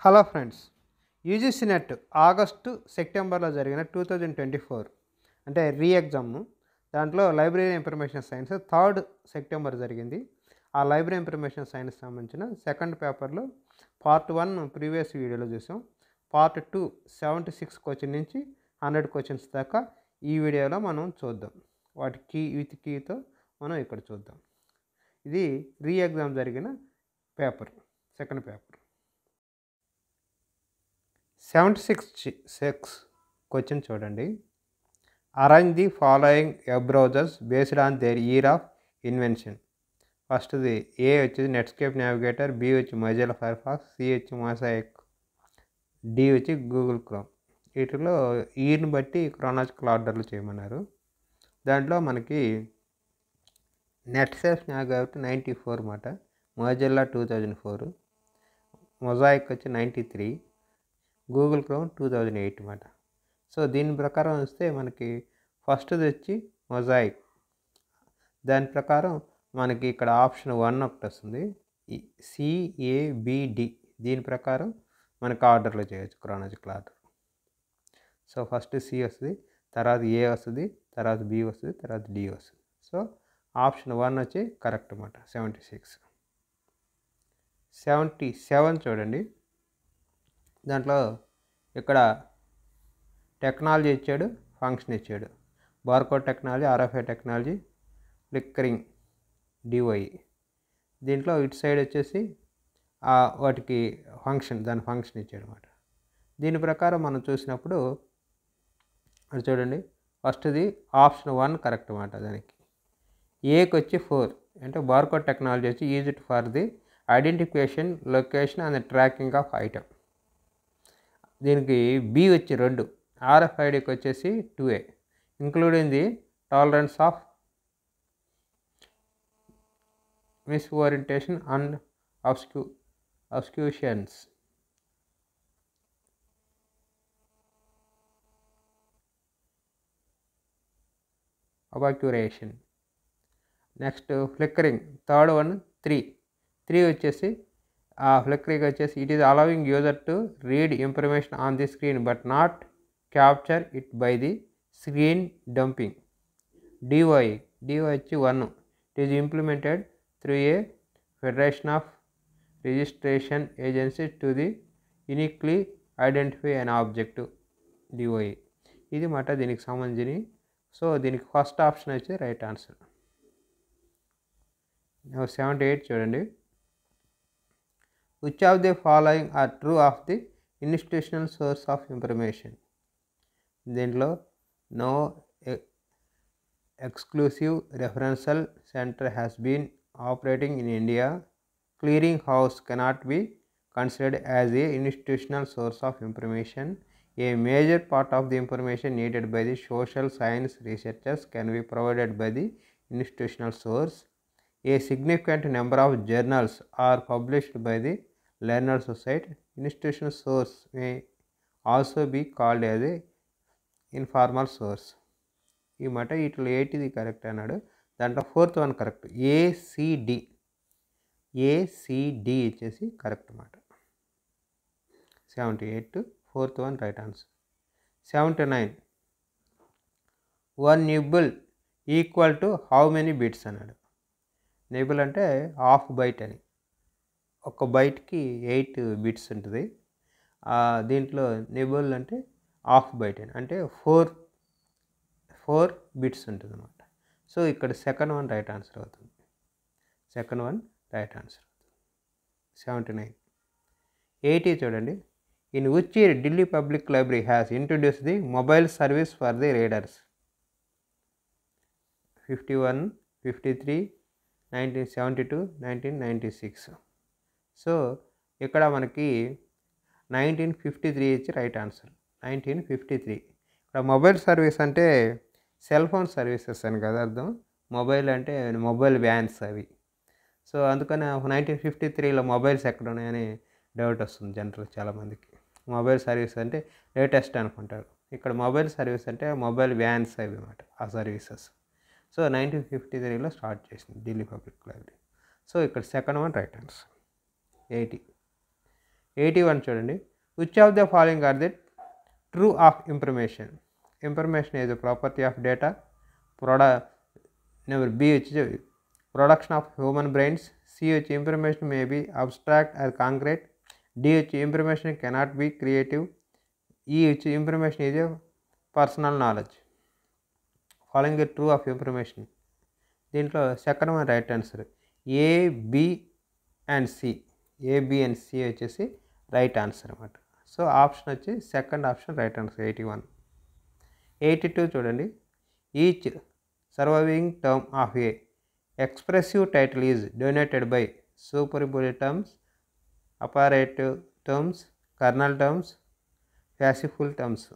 Hello friends, UGC net August సెప్టెంబర్లో జరిగిన 2024 అంటే రీ ఎగ్జామ్. దాంట్లో లైబ్రరీ ఇన్ఫర్మేషన్ సైన్స్ 3 సెప్టెంబర్ జరిగింది. ఆ లైబ్రరీ ఇన్ఫర్మేషన్ సైన్స్ సంబంధించిన సెకండ్ పేపర్లో పార్ట్ 1 ప్రీవియస్ వీడియోలో చూసాం. పార్ట్ 2 76 క్వశ్చన్ నుంచి 100 క్వశ్చన్స్ దాకా ఈ వీడియోలో మనం చూద్దాం. వాటి కీతో మనం ఇక్కడ చూద్దాం. ఇది రీ ఎగ్జామ్ జరిగిన పేపర్, సెకండ్ పేపర్. 76 క్వశ్చన్ చూడండి. Arrange the following web browsers based on their year of invention. ఫస్ట్ది ఏ వచ్చేది నెట్స్కేప్ నావిగేటర్, బి వచ్చి మొజిల్లా ఫైర్ ఫాక్స్, సి వచ్చి మొజాయిక్, డి వచ్చి గూగుల్ క్రోమ్. వీటిలో ఇయర్ని బట్టి క్రోనాలజికల్ ఆర్డర్లు చేయమన్నారు. దాంట్లో మనకి నెట్స్కేప్ నావిగేటర్ 94 మాట, మొజిల్లా 2004, మొజాయిక్ వచ్చి 93, గూగుల్ క్రోమ్ 2008 మాట. సో దీని ప్రకారం వస్తే మనకి ఫస్ట్ది వచ్చి మొజాయిక్. దాని ప్రకారం మనకి ఇక్కడ ఆప్షన్ 1 ఒకటి వస్తుంది, CABD. దీని ప్రకారం మనకు ఆర్డర్లో చేయొచ్చు, chronological order. So first C వస్తుంది, తర్వాత ఏ వస్తుంది, తర్వాత బి వస్తుంది, తర్వాత డి వస్తుంది. సో ఆప్షన్ 1 వచ్చి కరెక్ట్ అన్నమాట. 76. 77 చూడండి. దాంట్లో ఇక్కడ టెక్నాలజీ ఇచ్చాడు, ఫంక్షన్ ఇచ్చాడు. Barcode technology, RFID technology, flickering, DOI. దీంట్లో ఇటు సైడ్ వచ్చేసి వాటికి దాని ఫంక్షన్ ఇచ్చాడు అనమాట. దీని ప్రకారం మనం చూసినప్పుడు అది చూడండి, ఫస్ట్ది ఆప్షన్ 1 కరెక్ట్ అన్నమాట. దానికి ఏకి వచ్చి 4 అంటే బార్కోడ్ టెక్నాలజీ వచ్చి use it for the identification, location and tracking of item. దీనికి బి వచ్చి 2, RFIDకి వచ్చేసి 2A, including the tolerance of misorientation and occlusions. అబాక్యురేషన్. నెక్స్ట్ ఫ్లిక్కరింగ్, థర్డ్ వన్ 3 వచ్చేసి ఫ్లిక్కరింగ్ వచ్చేసి it is allowing user to read information on the screen but not capture it by the screen dumping. DOI వచ్చి 1, it is implemented through a federation of registration agency to the uniquely identify an object. DOI ఇది మాట దీనికి సంబంధించి. So దీనికి first option వచ్చి right answer. 78 చూడండి. Which of the following are true of the institutional source of information. దీంట్లో no exclusive referential centre has been operating in India. Clearing house cannot be considered as a institutional source of information. A major part of the information needed by the social science researchers can be provided by the institutional source. A significant number of journals are published by the learned society. Institutional source may also be called as a informal source. ఈ మాట ఇట్లా 80 correct అన్నాడు. దాంట్లో 4th one correct, ACD వచ్చేసి correct మాట. 78 4th one right answer. 79 1 nibble equal to how many bits అన్నాడు. Nibble అంటే half byte అని, ఒక బైట్కి 8 బిట్స్ ఉంటుంది. దీంట్లో నిబుల్ అంటే హాఫ్ బైట్ అని అంటే 4 బిట్స్ ఉంటుంది అన్నమాట. సో ఇక్కడ సెకండ్ వన్ రైట్ ఆన్సర్ అవుతుంది. 79. 80 చూడండి. In which year Delhi Public Library has introduced the mobile service for the readers? 51, 53, 1972, 1996. So ఇక్కడ మనకి 1953 ఇచ్చి రైట్ ఆన్సర్. 1953. ఇక్కడ మొబైల్ సర్వీస్ అంటే సెల్ ఫోన్ సర్వీసెస్ అని కదా అర్థం. మొబైల్ అంటే మొబైల్ వ్యాన్స్ అవి. సో అందుకని 1953లో మొబైల్స్ ఎక్కడ ఉన్నాయని డౌట్ వస్తుంది జనరల్ చాలామందికి. మొబైల్ సర్వీస్ అంటే లేటెస్ట్ అనుకుంటారు. ఇక్కడ మొబైల్ సర్వీస్ అంటే మొబైల్ వ్యాన్స్ అవి అన్నమాట, ఆ సర్వీసెస్. సో 1953లో స్టార్ట్ చేసింది ఢిల్లీ పబ్లిక్ లైబ్రరీ. సో ఇక్కడ సెకండ్ వన్ రైట్ ఆన్సర్. 80. 81 చూడండి. Which of the following are the true of information. Information is property of data. Number B వచ్చి production of human brains. C వచ్చి information may be abstract or concrete. D వచ్చి information cannot be creative. E వచ్చి information is personal knowledge. Following true of information. దీంట్లో second one right answer. A, B and C. A, B and C వచ్చేసి right answer అన్నమాట. So option వచ్చి second option right answer 81. 82 చూడండి. Each surviving term of a expressive title is donated by superfluous terms, operative terms, kernel terms, ప్యాసిఫుల్ terms.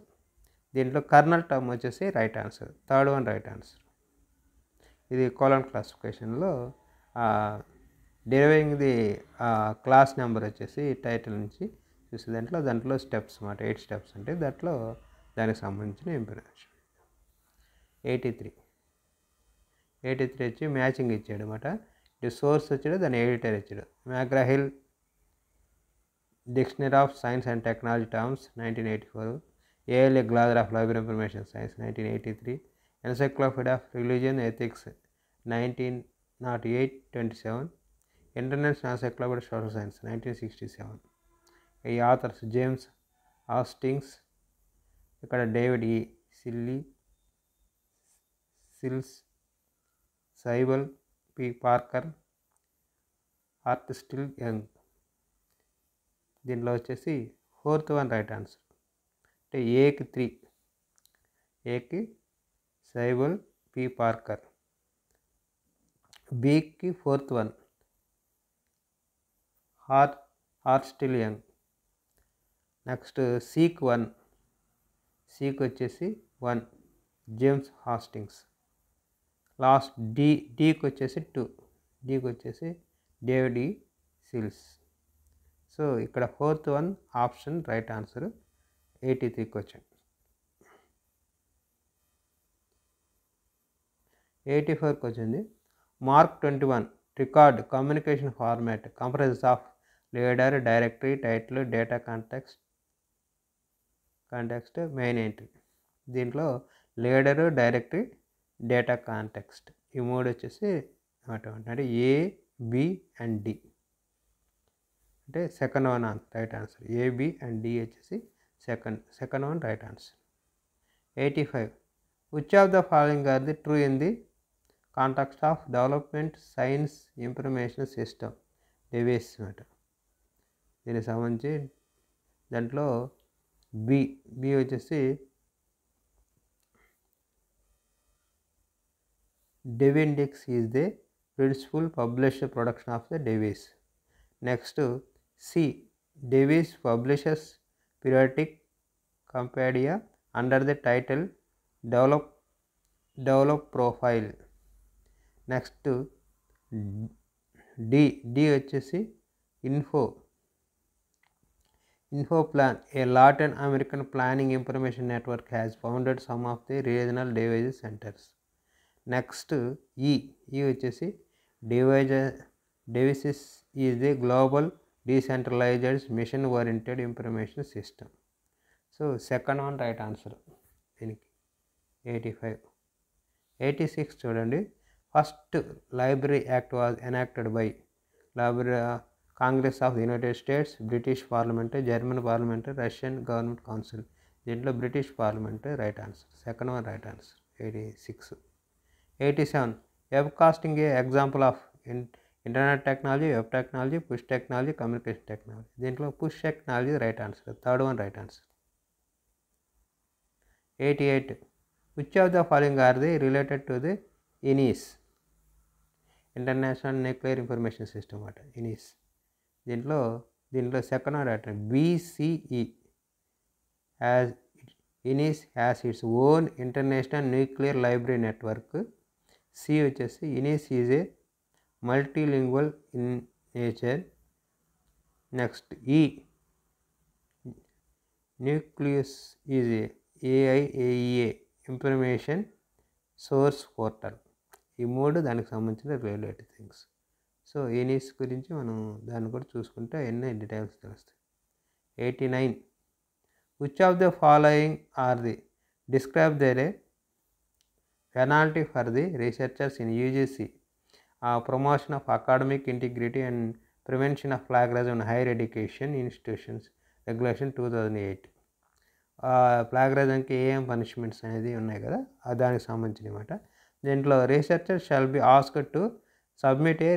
దీంట్లో kernel term వచ్చేసి right answer. Third one right answer. ఇది colon క్లాసిఫికేషన్లో deriving the class number వచ్చేసి title నుంచి చూసే దాంట్లో steps అన్నమాట. 8 స్టెప్స్ అంటే దాంట్లో దానికి సంబంధించిన ఇన్ఫర్మేషన్. 83 వచ్చి మ్యాచింగ్ ఇచ్చాడు అనమాట. ఇది సోర్స్ వచ్చాడు, దాని ఎడిటర్ ఇచ్చాడు. McGraw Hill dictionary of science and technology terms 1984. ALA glossary of library information science 1983. Encyclopedia of religion ethics 1908-27. International encyclopedia social science 1967. ఈ ఆథర్స్ జేమ్స్ ఆస్టింగ్స్, ఇక్కడ David E Sills, Sybil P Parker, Heartsill Young. దీంట్లో వచ్చేసి fourth one right answer. అంటే ఏకి 3, ఏకి Sybil P Parker, బీకి fourth one Heartsill Young. Next సీక్ 1, సీక్ వచ్చేసి 1 జేమ్స్ హాస్టింగ్స్. లాస్ట్ డీకి వచ్చేసి 2, డీకి వచ్చేసి డేవిడ్ ఈ సిల్స్. సో ఇక్కడ fourth one option right answer 83 question. 84 వచ్చింది. MARC 21 record communication format comprises of leader, directory, title, data context, main entry. దీంట్లో leader, directory, data context ఈ మూడు వచ్చేసి అంటే ఏ, బి అండ్ డి. అంటే second one right answer. A, B and D వచ్చేసి second one right answer. 85 which of the following are the true in the context of development science information system device అన్నమాట. దీనికి సంబంధించి దాంట్లో B వచ్చేసి Devindex is the principal publisher production of the DEVSIS. Next C DEVSIS publishers periodic compendia under the title develop profile. Next D వచ్చేసి info plan. A Latin American planning information network has founded some of the regional devices centres. Next E వచ్చేసి devices is the global decentralised mission oriented information system. So second one right answer దీనికి 85. 86 చూడండి. First library act was enacted by library congress of the United States, British parliament, German parliament, Russian government council. దీంట్లో British parliament right answer. Second one right answer 86. 87 web casting a example of internet technology, web technology, push technology, communication technology. దీంట్లో push technology right answer. Third one right answer. 88 which of the following are the related to the INIS international nuclear information system అన్నమాట. దీంట్లో second one right. BCE INIS has its own international nuclear library network. C వచ్చేసి INIS is a multilingual in nature. Next nucleus is AIAEA information source portal. ఈ మూడు దానికి సంబంధించిన related things. So ఇనీస్ గురించి మనం దాన్ని కూడా చూసుకుంటే ఎన్నో డీటెయిల్స్ తెలుస్తాయి. 89. Which of the following are the describe their penalty for the researchers in UGC promotion of academic integrity and prevention of plagiarism in higher education institutions regulation 2008. ప్లాగరిజంకి ఏం punishments అనేది ఉన్నాయి కదా, దానికి సంబంధించిన అనమాట. దీంట్లో researcher shall be asked to submit a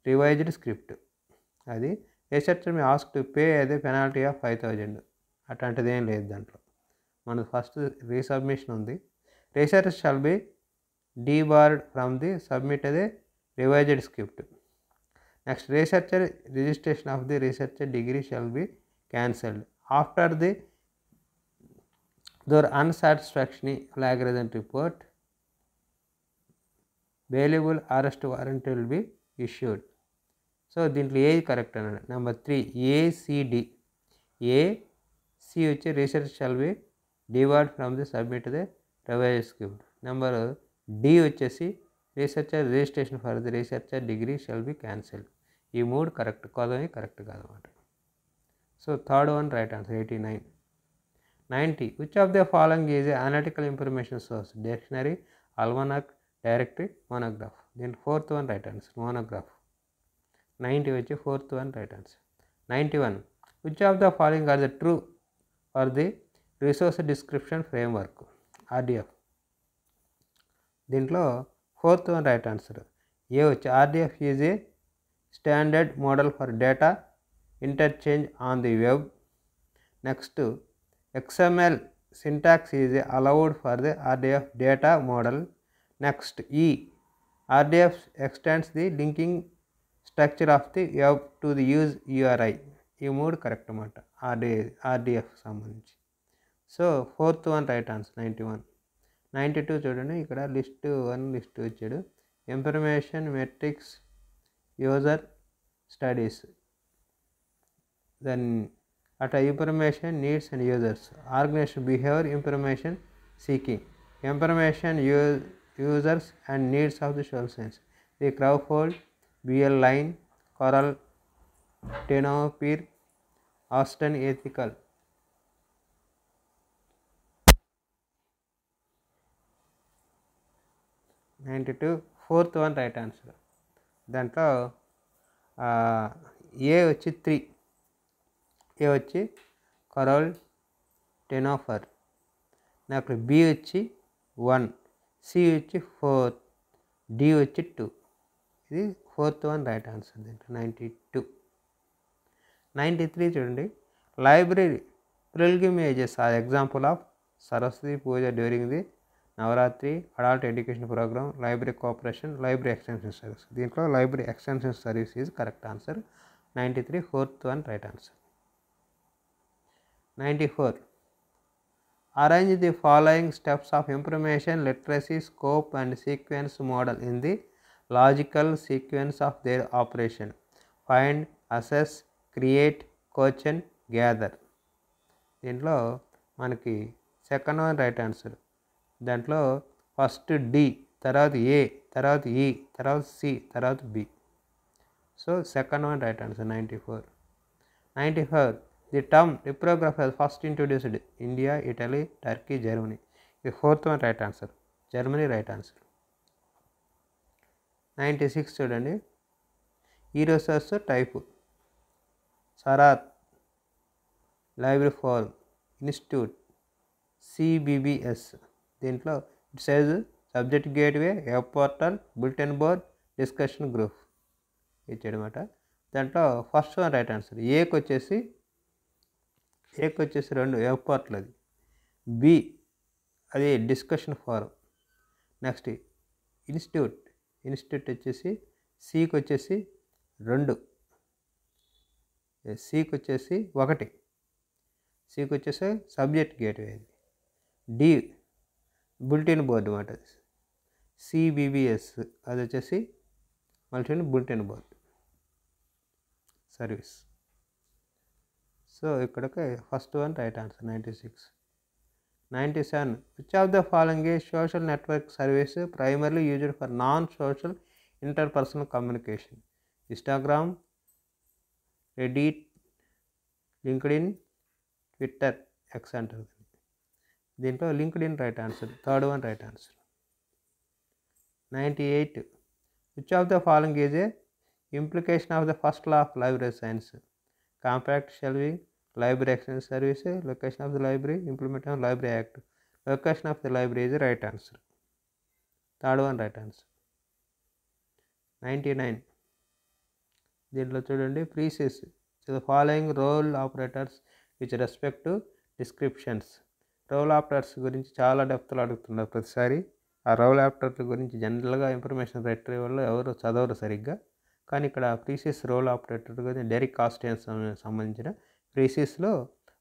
revised script. అది researcher may ask to pay అదే పెనాల్టీ ఆఫ్ 5000. అట్లాంటిది ఏం లేదు దాంట్లో. మనకు ఫస్ట్ రీసబ్మిషన్ ఉంది. Researcher shall be debarred from the submit అదే revised script. Next researcher registration of the researcher degree shall be cancelled after the their unsatisfactory plagiarism report. Bailable arrest warrant will be issued. సో దీంట్లో ఏది correct అన్నాడు. Number 3 ACD. AC వచ్చి research shall be debarred from the submit the revised script. Number D వచ్చేసి researcher registration for the researcher degree shall be cancelled. ఈ మూడు correct కాదని correct కాదన్నమాట. So third one right answer 89. 90. Which of the following is an analytical information source? Dictionary, almanac, directory, monograph. Then fourth one right answer, monograph. 90 which is fourth one right answer. 91. Which of the following are the true for the resource description framework? RDF. దీంట్లో fourth one right answer. ఏ వచ్చి RDF is a standard model for data interchange on the web. Next XML syntax is allowed for the RDF data model. Next RDF extends the linking structure of the web to the use URI. ఈ మూడు correct అన్నమాట RDF సంబంధించి. So fourth one right answer 91. 92 చూడండి, ఇక్కడ list 1 list ఇచ్చాడు. Information metrics user studies, then అట్లా information needs and users, organisation behaviour information seeking, information users and needs of the social science, the Crawford, BL line, Coral, Tenopir, Aston ethical. Fourth one right answer. దాంట్లో A వచ్చి 3, ఏ వచ్చి coral టెనోఫర్, నాకు B వచ్చి 1, C వచ్చి 4, D వచ్చి 2. ఇది fourth one right answer. దీంట్లో 92. 93 చూడండి, library pilgrimages are example of Saraswati puja during the Navratri, adult education programme, library cooperation, library extension service. దీంట్లో library extension service is correct answer. 93 fourth one right answer. 94. Arrange the following steps of information literacy scope and sequence model in the logical sequence of their operation. Find, assess, create, question, gather. దీంట్లో మనకి second one right answer. దాంట్లో first D, తర్వాత A, తర్వాత E, తర్వాత C, తర్వాత B. So second one right answer 94. 95. The term reprography was first introduced India, Italy, Turkey, Germany. The fourth one right answer, Germany right answer. 96 చూడండి, ఈ resource type సరాత్, library form, institute, CBBS. దీంట్లో it says subject gateway, web portal, bulletin board, discussion group ఇచ్చాడనమాట. దాంట్లో first one right answer. ఏకి వచ్చేసి 2 web portal, అది B అది డిస్కషన్ ఫోరం. నెక్స్ట్ ఇన్స్టిట్యూట్ వచ్చేసి సికి వచ్చేసి 2, సికి వచ్చేసి 1, సికి వచ్చేసి సబ్జెక్ట్ గేట్వే, అది డి బులెటిన్ బోర్డు అన్నమాట. సిబిబిఎస్ అది వచ్చేసి multi bulletin board service. So ఇక్కడికి first one right answer 96. 97. Which of the following A social network service primarily used for non social interpersonal communication? Instagram, Reddit, LinkedIn, Twitter, X అంటారు. దీంట్లో LinkedIn right answer, third one right answer. 98. Which of the following is a implication of the first law of library science? Compact shelving, library extension service, location of the library, implementation of library act. Location of the library is the right answer. Third one right answer. 99. దీంట్లో చూడండి ప్రీసెస్ the following role operators with respect to descriptions. Role operators గురించి చాలా డెప్త్లో అడుగుతున్నారు ప్రతిసారి. ఆ role ఆపరేటర్ల గురించి జనరల్గా ఇన్ఫర్మేషన్ రిట్రీవల్లో ఎవరు చదవరు సరిగ్గా, కానీ ఇక్కడ ప్రీసియస్ రోల్ ఆపరేటర్ గురించి డెరిక్ కాస్టియన్స్ సంబంధించిన ప్రీసియస్లో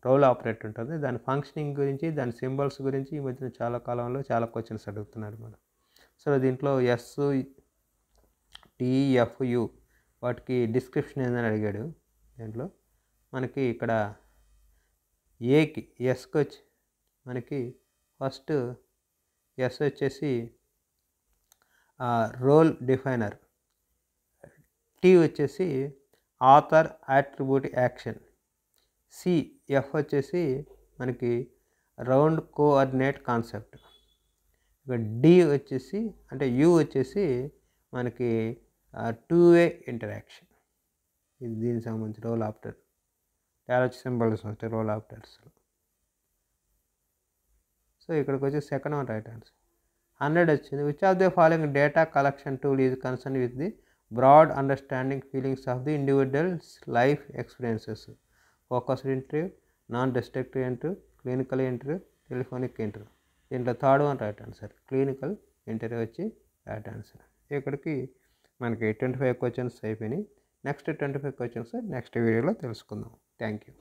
రోల్ ఆపరేటర్ ఉంటుంది. దాని ఫంక్షనింగ్ గురించి, దాని సింబల్స్ గురించి ఈ మధ్యన చాలా కాలంలో చాలా క్వశ్చన్స్ అడుగుతున్నారు మనం. సో దీంట్లో ఎస్, టిఎఫ్యు వాటికి డిస్క్రిప్షన్ ఏందని అడిగాడు. దీంట్లో మనకి ఇక్కడ ఏకి ఎస్కి వచ్చి మనకి ఫస్ట్ ఎస్ వచ్చేసి రోల్ డిఫైనర్, టీ వచ్చేసి ఆథర్ అట్రిబ్యూట్ యాక్షన్, సిఎఫ్ వచ్చేసి మనకి రౌండ్ కోఆర్డినేట్ కాన్సెప్ట్, ఇక డి వచ్చేసి అంటే యూ వచ్చేసి మనకి టూ వే ఇంటరాక్షన్. ఇది దీనికి సంబంధించి రోల్ ఆపరేటర్ చాలా సింబల్స్ వస్తాయి రోల్ ఆపరేటర్స్లో. సో ఇక్కడికి వచ్చి సెకండ్ వన్ రైట్ ఆన్సర్. 100 వచ్చింది. Which of the following data collection tool is concern with the broad understanding feelings of the individual's life experiences? Focused interview, non-destructive interview, clinical interview, telephonic interview. దీంట్లో third one right answer, clinical interview వచ్చి right answer. ఇక్కడికి మనకి 25 questions అయిపోయినాయి. Next 25 questions next వీడియోలో తెలుసుకుందాం. Thank you.